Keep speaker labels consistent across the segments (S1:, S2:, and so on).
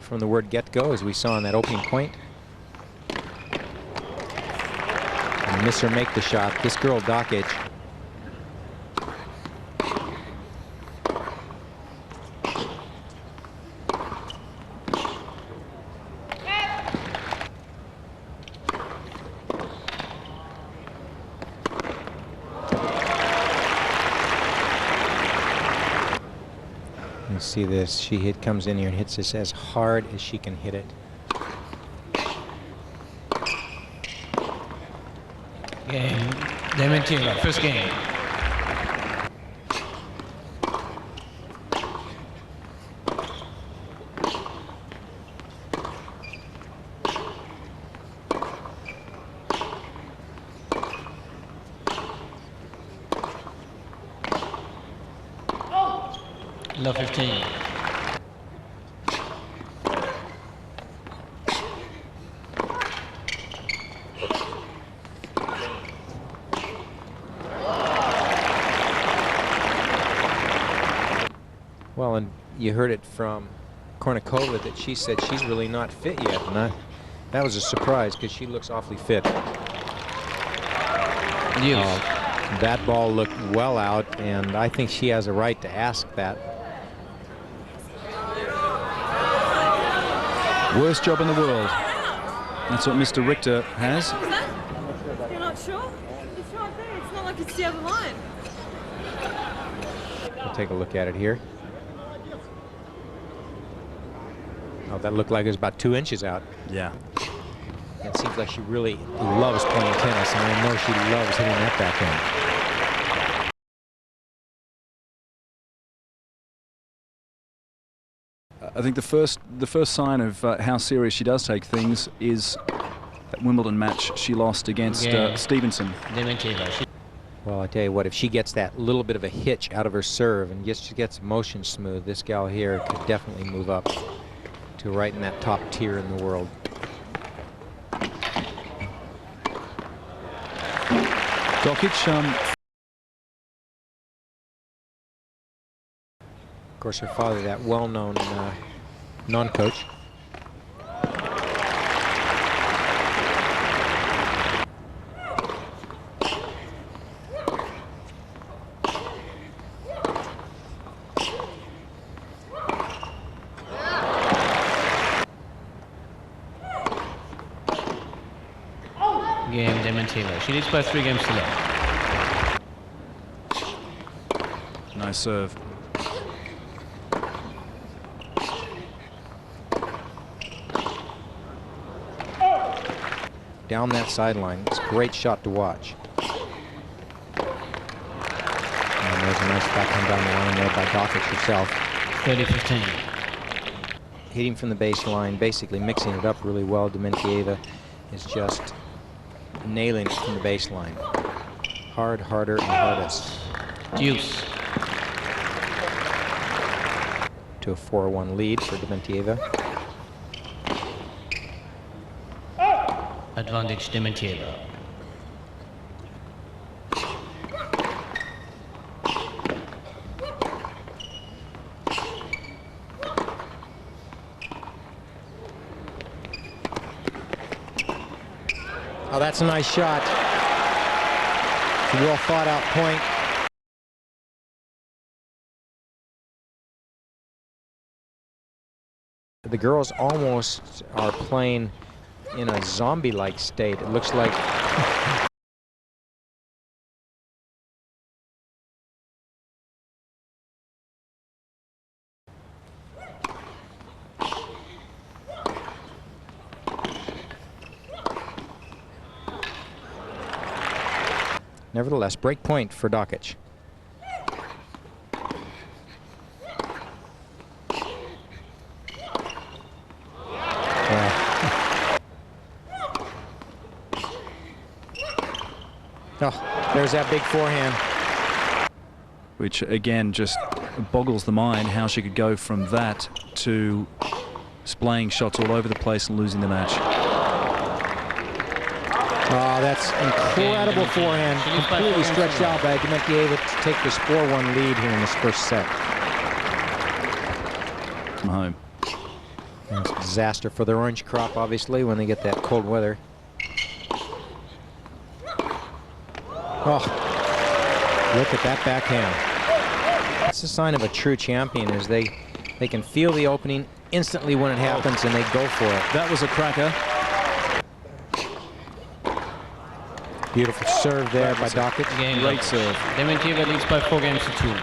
S1: from the word get-go, as we saw in that opening point. And miss or make the shot. This girl, Dockitch, you see this, she comes in here and hits this as hard as she can hit it.
S2: Game, Dementieva, first game. Love 15.
S1: Well, and you heard it from Kornikova that she said she's really not fit yet, and that was a surprise because she looks awfully fit. That ball looked well out, and I think she has a right to ask that.
S3: Worst job in the world. That's what Mr. Richter has.
S4: You're not sure? It's right there. It's not like it's the other line.
S1: We'll take a look at it here. Oh, that looked like it was about 2 inches out.
S3: Yeah.
S1: It seems like she really loves playing tennis, and I know she loves hitting that backhand.
S3: I think the first sign of how serious she does take things is that Wimbledon match she lost against Stevenson.
S1: Well, I tell you what, if she gets that little bit of a hitch out of her serve and just gets motion smooth, this gal here could definitely move up to right in that top tier in the world.
S3: Dokic,
S1: of course, her father, that well-known non-coach.
S2: Game, Dementieva. She needs to play 3 games to love.
S3: nice serve.
S1: Down that sideline, it's a great shot to watch. And there's a nice backhand down the line there by Dockitch herself.
S2: 30-15.
S1: Hitting from the baseline, basically mixing it up really well. Dementieva is just nailing it from the baseline. Hard, harder, and hardest.
S2: Deuce.
S1: To a 4-1 lead for Dementieva.
S2: Advantage Dementieva.
S1: Oh, that's a nice shot. It's a well thought out point. The girls almost are playing in a zombie-like state. It looks like nevertheless, break point for Dockitch. Oh, there's that big forehand.
S3: Which again just boggles the mind how she could go from that to splaying shots all over the place and losing the match.
S1: Oh, that's incredible forehand. Completely stretched out by Dementieva to take this 4-1 lead here in this first set.
S3: From home.
S1: And it's a disaster for the orange crop, obviously, when they get that cold weather. Oh, look at that backhand. That's a sign of a true champion, is they can feel the opening instantly when it happens and they go for it.
S3: That was a cracker.
S1: Beautiful serve there by Dockitch.
S3: Great serve.
S2: Dementieva leads by 4 games to 2.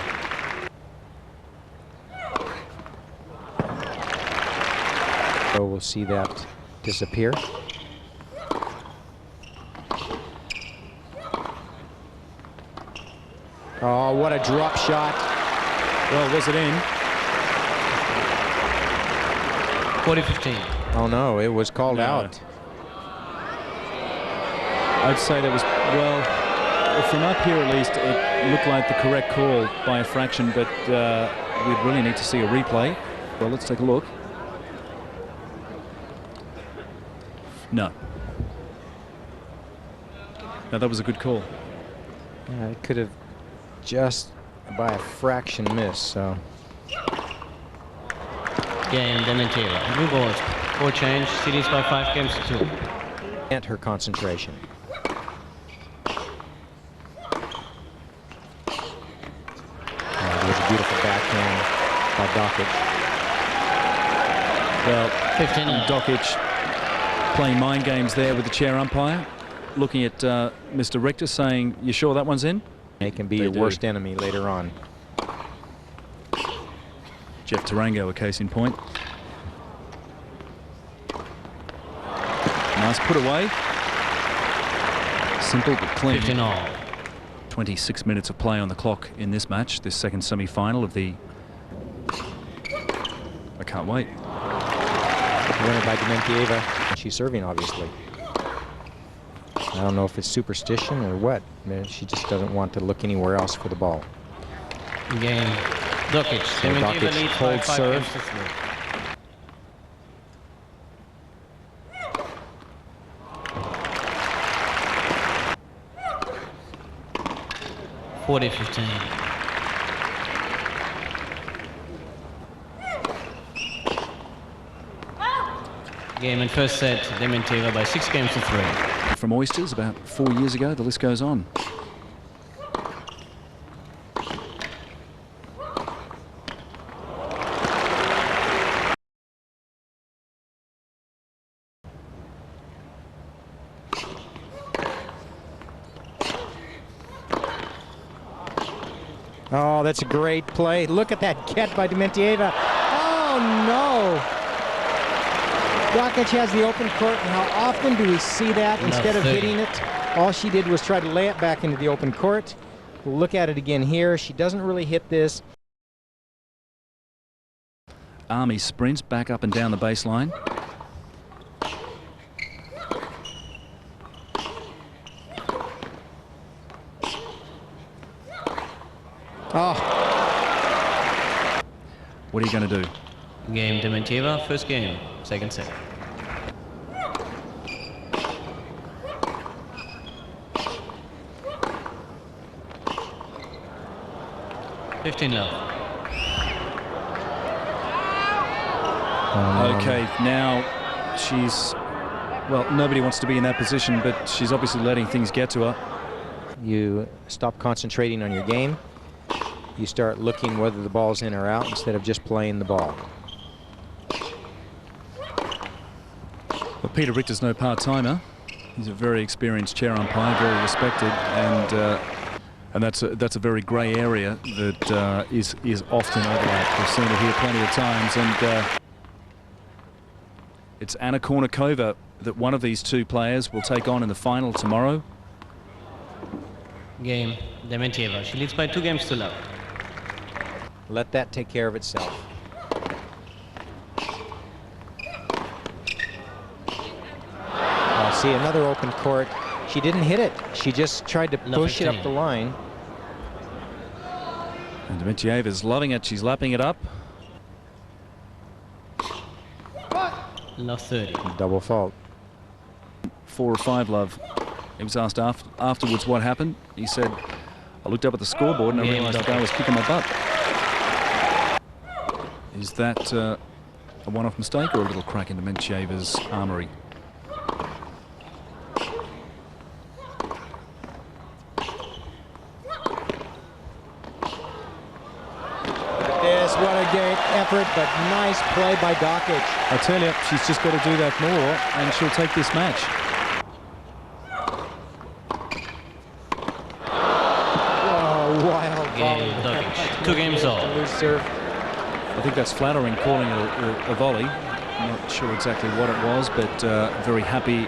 S1: So we'll see that disappear. Oh, what a drop shot.
S3: Well, was it in?
S2: 40-15.
S1: Oh no, it was called out.
S3: I'd say that was, well, from up here at least, it looked like the correct call by a fraction, but we'd really need to see a replay. Well, let's take a look. No. No, that was a good call.
S1: Yeah, it could have just by a fraction missed, so.
S2: Game, Dementieva. New balls. 4 change. Cities by 5 games to 2.
S1: And her concentration. It was a beautiful backhand by Dockitch.
S3: Well,
S2: 15.
S3: Dockitch playing mind games there with the chair umpire, looking at Mr. Richter saying, "You sure that one's in?"
S1: They can be
S3: They
S1: your
S3: do.
S1: worst enemy later on.
S3: Jeff Tarango, a case in point. Nice put away. Simple but clean.
S2: 15 all.
S3: 26 minutes of play on the clock in this match, this second semi-final of the... I can't wait.
S1: Winner by Dementieva. She's serving, obviously. I don't know if it's superstition or what. She just doesn't want to look anywhere else for the ball.
S2: Game, Dokic.
S1: So
S2: Dementieva
S1: Dokic
S2: leads by
S1: holds
S2: 5
S1: serve.
S2: games to 3. (40-15). Game in first set, Dementieva by 6 games to 3.
S3: From Oysters about 4 years ago, the list goes on.
S1: Oh, that's a great play. Look at that get by Dementieva. Oh, no. Dokic has the open court, and how often do we see that instead of hitting it? All she did was try to lay it back into the open court. We'll look at it again here. She doesn't really hit this.
S3: Army sprints back up and down the baseline.
S1: Oh.
S3: What are you going to do?
S2: Game, Dementieva, first game, second set. (15 love).
S3: Okay, now she's, well, nobody wants to be in that position, but she's obviously letting things get to her.
S1: You stop concentrating on your game. You start looking whether the ball's in or out instead of just playing the ball.
S3: Well, Peter Richter's no part-timer. He's a very experienced chair umpire, very respected, and that's a very grey area that is often overlapped. We've seen it here plenty of times, and it's Anna Kournikova that one of these two players will take on in the final tomorrow.
S2: Game, Dementieva. She leads by 2 games to love.
S1: Let that take care of itself. See, another open court. She didn't hit it. She just tried to push it up the line.
S3: And Dementieva's loving it. She's lapping it up.
S2: Love 30.
S1: Double fault.
S3: 4 or 5 love. He was asked afterwards what happened. He said, "I looked up at the scoreboard and I realised the guy was kicking my butt." Is that a one-off mistake or a little crack into Dementieva's armoury?
S1: Yes, what a great effort, but nice play by Dockitch.
S3: I tell you, she's just got to do that more, and she'll take this match.
S1: Oh, wild volley.
S2: Dockitch. 2 games all.
S1: Loose serve.
S3: I think that's flattering, calling it a volley. Not sure exactly what it was, but very happy.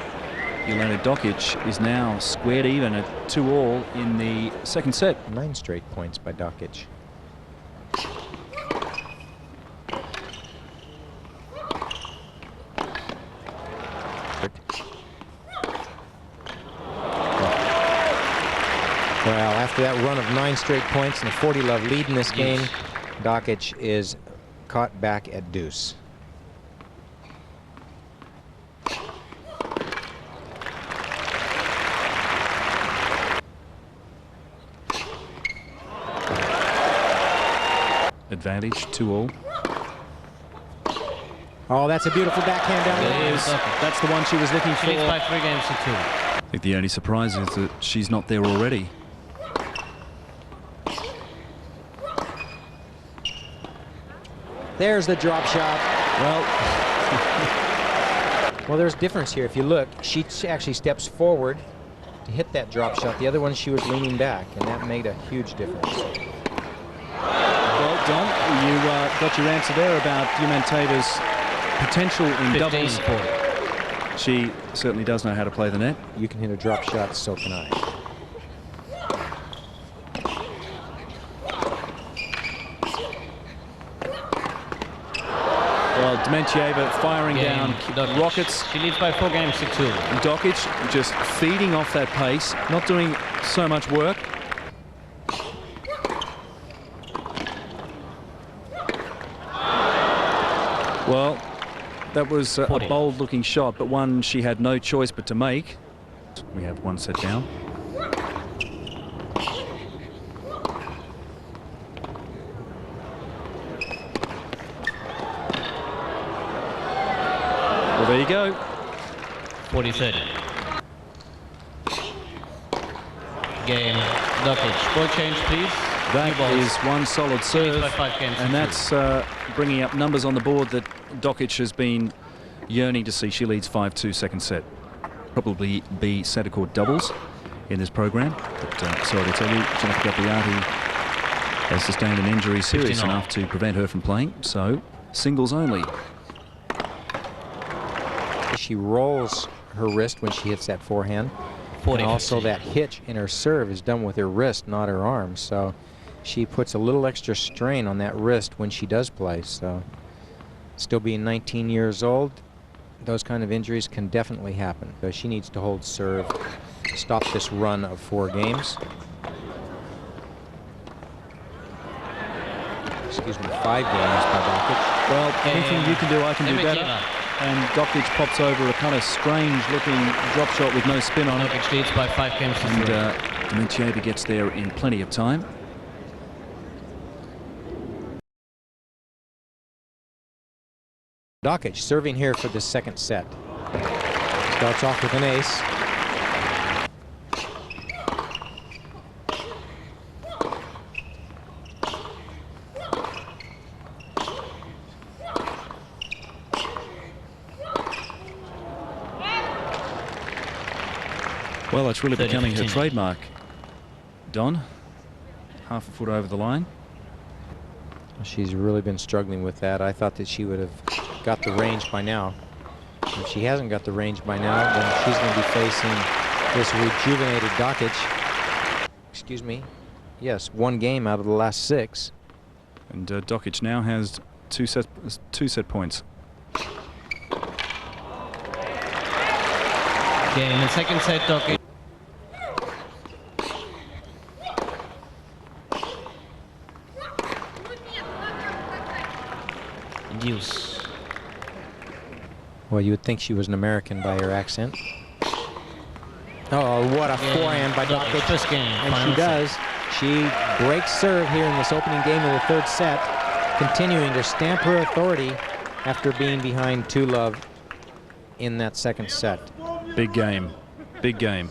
S3: Elena Dokic is now squared even at 2-all in the second set.
S1: 9 straight points by Dockitch. Well, after that run of 9 straight points and a 40-love lead in this game, Dockitch is caught back at deuce.
S3: Advantage, 2-all.
S1: Oh, that's a beautiful backhand down the line.
S3: That's the one she was looking for.
S2: She leads by 3 games to 2.
S3: I think the only surprise is that she's not there already.
S1: There's the drop shot. Well, there's difference here. If you look, she actually steps forward to hit that drop shot. The other one, she was leaning back, and that made a huge difference.
S3: Well, Don, you got your answer there about Dementieva's potential in doubles.
S2: 40.
S3: She certainly does know how to play the net.
S1: You can hit a drop shot, so can I.
S3: Well, Dementieva firing down
S2: Dockitch.
S3: rockets.
S2: She leads by 4 games to 2.
S3: Dockitch just feeding off that pace, not doing so much work. Well, that was a bold-looking shot, but one she had no choice but to make. We have 1 set down. Well, there you go.
S2: 40-30. Game. Dockitch. Ball change, please.
S3: That is one solid serve,
S2: by 5 games
S3: and that's bringing up numbers on the board that Dockitch has been yearning to see. She leads 5-2 second set. Probably be centre court doubles in this program, but sorry to tell you, Jennifer Gagliardi has sustained an injury serious enough to prevent her from playing, so singles only.
S1: She rolls her wrist when she hits that forehand. And also that hitch in her serve is done with her wrist, not her arm. So she puts a little extra strain on that wrist when she does play. So still being 19 years old, those kind of injuries can definitely happen. So she needs to hold serve, stop this run of 4 games. Excuse me, 5 games by Dockitch.
S3: Well, anything you can do, I can do better. And Dockitch pops over a kind of strange-looking drop shot with no spin on it.
S2: Dockitch leads by 5 games to 3.
S3: And Dementieva gets there in plenty of time.
S1: Dockitch serving here for the second set. Starts off with an ace.
S3: Well, it's really becoming her
S2: 30-15.
S3: trademark. Don, half a foot over the line.
S1: She's really been struggling with that. I thought that she would have got the range by now. If she hasn't got the range by now, then she's going to be facing this rejuvenated Dockitch. Excuse me. Yes, 1 game out of the last 6.
S3: And Dockitch now has two set points.
S2: Game in the second set, Dockitch. Deuce.
S1: Well, you would think she was an American by her accent. Oh, what a forehand by Dockitch.
S2: First game,
S1: and she does. She breaks serve here in this opening game of the 3rd set, continuing to stamp her authority after being behind 2-love in that second set.
S3: Big game. Big game.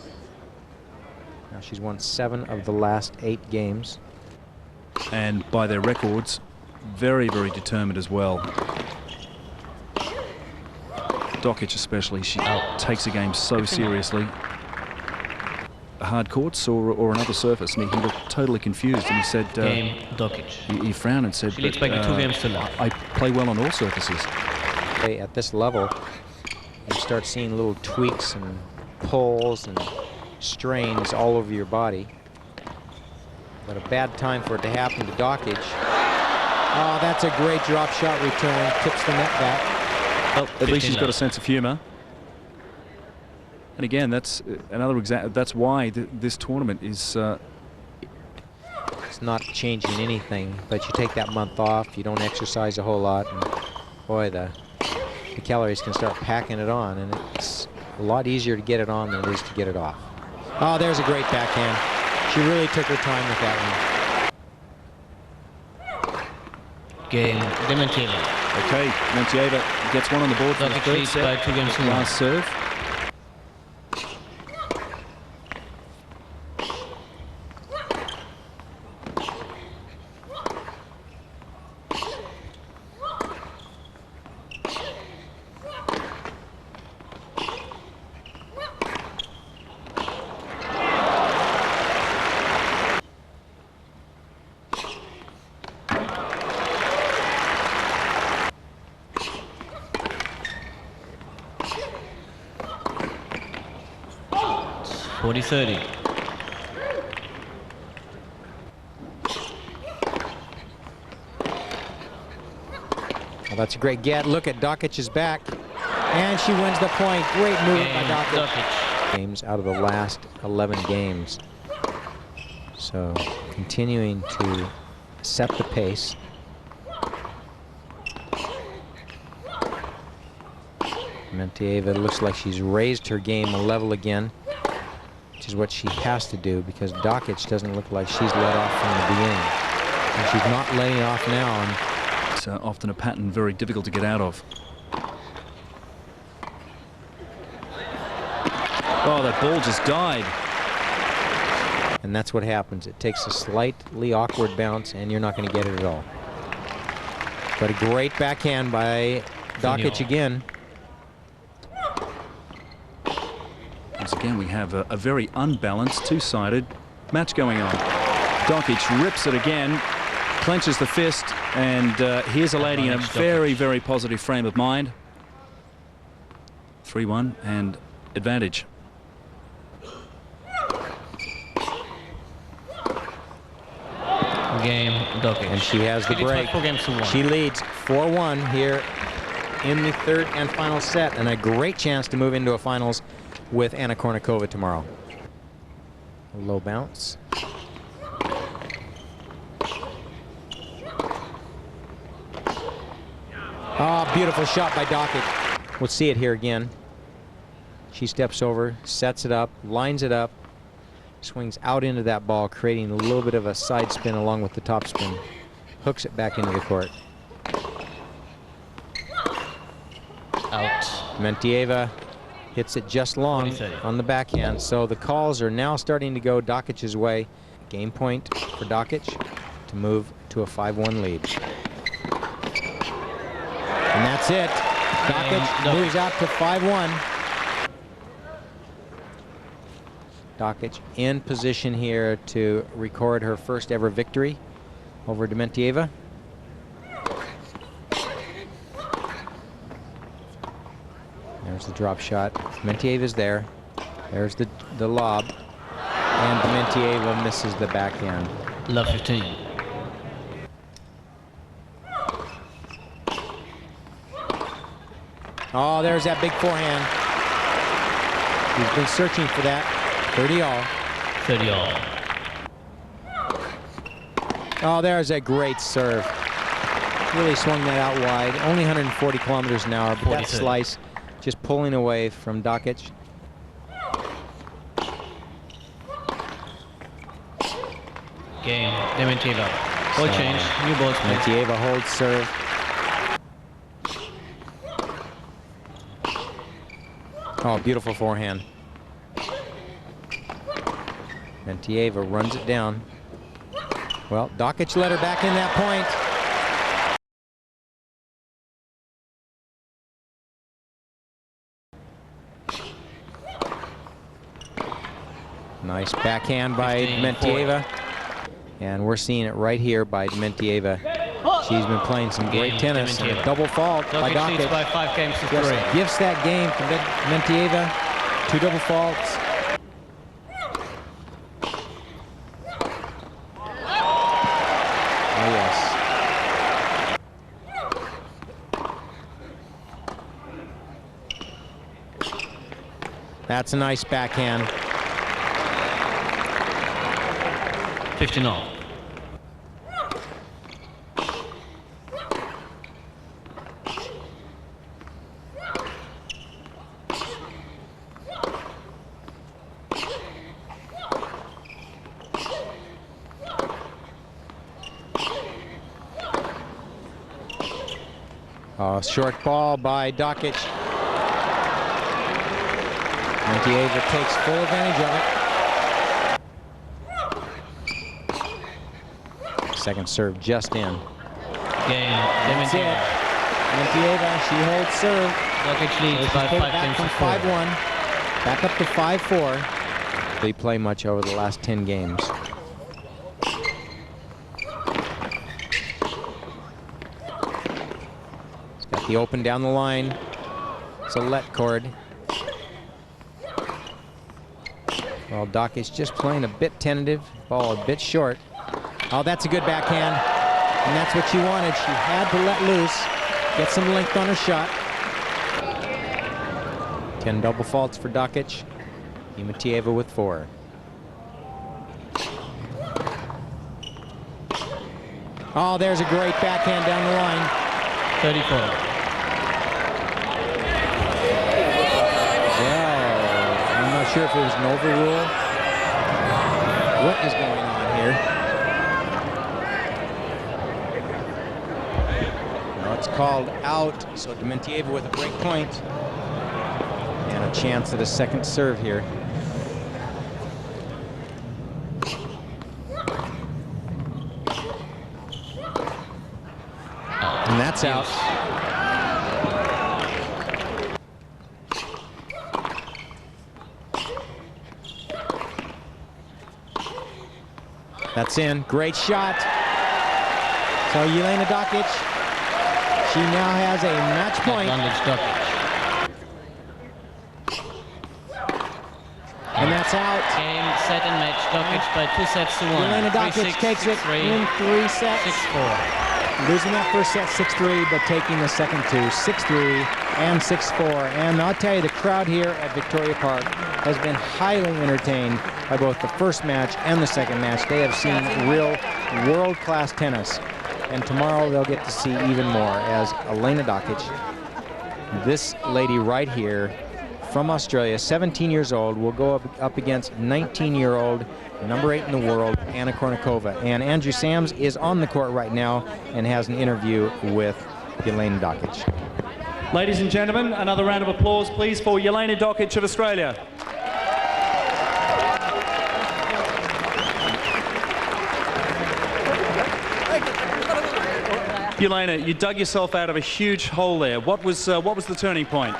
S1: Now she's won 7 of the last 8 games.
S3: And by their records, very, very determined as well. Dockitch especially, she takes the game so seriously. Hard courts or another surface, and he looked totally confused, and he said...
S2: Game, Dockitch.
S3: He frowned and said,
S2: She leads by 2 games to love.
S3: I play well on all surfaces.
S1: At this level, you start seeing little tweaks and pulls and strains all over your body. But a bad time for it to happen to Dockitch. Oh, that's a great drop shot return. Tips the net back.
S3: Well, at least he's got a sense of humor. And again, that's another example. That's why this tournament is...
S1: It's not changing anything, but you take that month off, you don't exercise a whole lot, and boy, the calories can start packing it on, and it's a lot easier to get it on than it is to get it off. Oh, there's a great backhand. She really took her time with that
S2: one. Game, Dementieva.
S3: Okay, Dementieva gets one on the board for the third set.
S2: By 2 games to 1.
S3: Last serve.
S2: .40-30.
S1: Well, that's a great get. Look at Dockitch's back, and she wins the point. Great move by Dockitch. Games out of the last 11 games. So continuing to set the pace. Dementieva looks like she's raised her game a level again, which is what she has to do because Dockitch doesn't look like she's let off from the beginning. And she's not letting off now. And
S3: it's often a pattern very difficult to get out of. Oh, that ball just died.
S1: And that's what happens. It takes a slightly awkward bounce, and you're not going to get it at all. But a great backhand by Dockitch again.
S3: Once again, we have a very unbalanced, two-sided match going on. Dokic rips it again, clenches the fist, and here's a lady in a very, very positive frame of mind. 3-1 and advantage.
S2: Game, Dokic.
S1: And she has the break. She leads 4-1 here in the third and final set, and a great chance to move into a finals with Anna Kournikova tomorrow. A low bounce. Oh, beautiful shot by Dockitch. We'll see it here again. She steps over, sets it up, lines it up, swings out into that ball, creating a little bit of a side spin along with the top spin. Hooks it back into the court.
S2: Out.
S1: Dementieva hits it just long on the backhand, so the calls are now starting to go Dockitch's way. Game point for Dockitch to move to a 5-1 lead. And that's it. Dockitch moves out to 5-1. Dockitch in position here to record her first ever victory over Dementieva. There's the drop shot. Dementieva's there. There's the lob. And Dementieva misses the backhand.
S2: Love 15.
S1: Oh, there's that big forehand. He's been searching for that. 30-all.
S2: 30-all.
S1: Oh, there's a great serve. Really swung that out wide. Only 140 kilometers an hour, but that slice just pulling away from Dockitch.
S2: Game, Dementieva. Ball change, new ball.
S1: Dementieva holds serve. Oh, beautiful forehand. Dementieva runs it down. Well, Dockitch let her back in that point. Nice backhand by Dementieva. And we're seeing it right here by Dementieva. She's been playing some great tennis. And a double fault by Dockitch.
S2: Leads by 5 games to 3.
S1: Gifts that game to Dementieva. 2 double faults. Oh, yes. That's a nice backhand.
S2: 15-all.
S1: Short ball by Dockitch. Dementieva takes full advantage of it. Second serve just in.
S2: Game.
S1: That's it. Dementieva, she holds serve.
S2: Dokic leads by 5 games to 4.
S1: 5-1. Back up to 5-4. They play much over the last 10 games. The open down the line. It's a let cord. Well, Dockitch just playing a bit tentative. Ball a bit short. Oh, that's a good backhand. And that's what she wanted. She had to let loose. Get some length on her shot. 10 double faults for Dockitch. Dementieva with 4. Oh, there's a great backhand down the line.
S2: 34.
S1: Sure if it was an overrule. What is going on here? No, it's called out. So Dementieva with a break point and a chance at a second serve here. And that's out. That's in. Great shot. So Jelena Dokic, she now has a match point. And that's out.
S2: Game, set, and match. Dokic by 2 sets to 1.
S1: Jelena Dokic takes it in 3 sets.
S2: 6-4.
S1: Losing that first set 6-3, but taking the second 2 6-3 and 6-4. And I'll tell you, the crowd here at Victoria Park has been highly entertained by both the first match and the second match. They have seen real world-class tennis. And tomorrow they'll get to see even more as Elena Dokic, this lady right here from Australia, 17 years old, will go up against 19-year-old, number 8 in the world, Anna Kournikova. And Andrew Sams is on the court right now and has an interview with Jelena Dokic.
S5: Ladies and gentlemen, another round of applause, please, for Jelena Dokic of Australia. Jelena, you dug yourself out of a huge hole there. What was the turning point?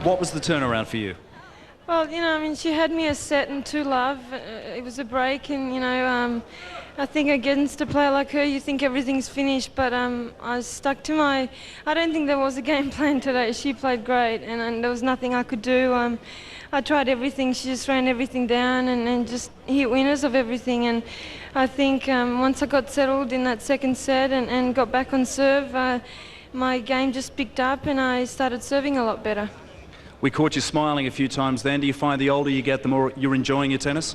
S5: What was the turnaround for you?
S4: Well, you know, I mean, she had me a set and 2 love. It was a break, and, you know, I think against a player like her, you think everything's finished, but I stuck to my... I don't think there was a game plan today. She played great, and there was nothing I could do. I tried everything. She just ran everything down and just hit winners of everything. And I think once I got settled in that second set and got back on serve, my game just picked up and I started serving a lot better.
S5: We caught you smiling a few times then. Do you find the older you get, the more you're enjoying your tennis?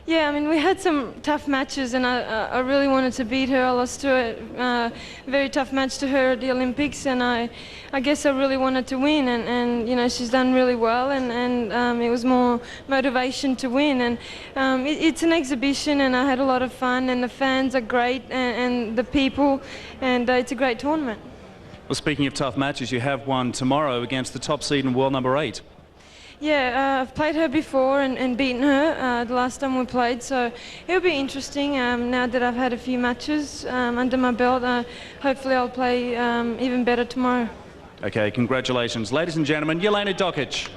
S4: Yeah, I mean, we had some tough matches, and I really wanted to beat her. I lost to a very tough match to her at the Olympics, and I guess I really wanted to win, and you know, she's done really well, and it was more motivation to win. And it's an exhibition, and I had a lot of fun, and the fans are great, and the people, and it's a great tournament.
S5: Well, speaking of tough matches, you have one tomorrow against the top seed and world number 8.
S4: Yeah, I've played her before and beaten her the last time we played, so it'll be interesting now that I've had a few matches under my belt. Hopefully I'll play even better tomorrow.
S5: Okay, congratulations. Ladies and gentlemen, Jelena Dockitch.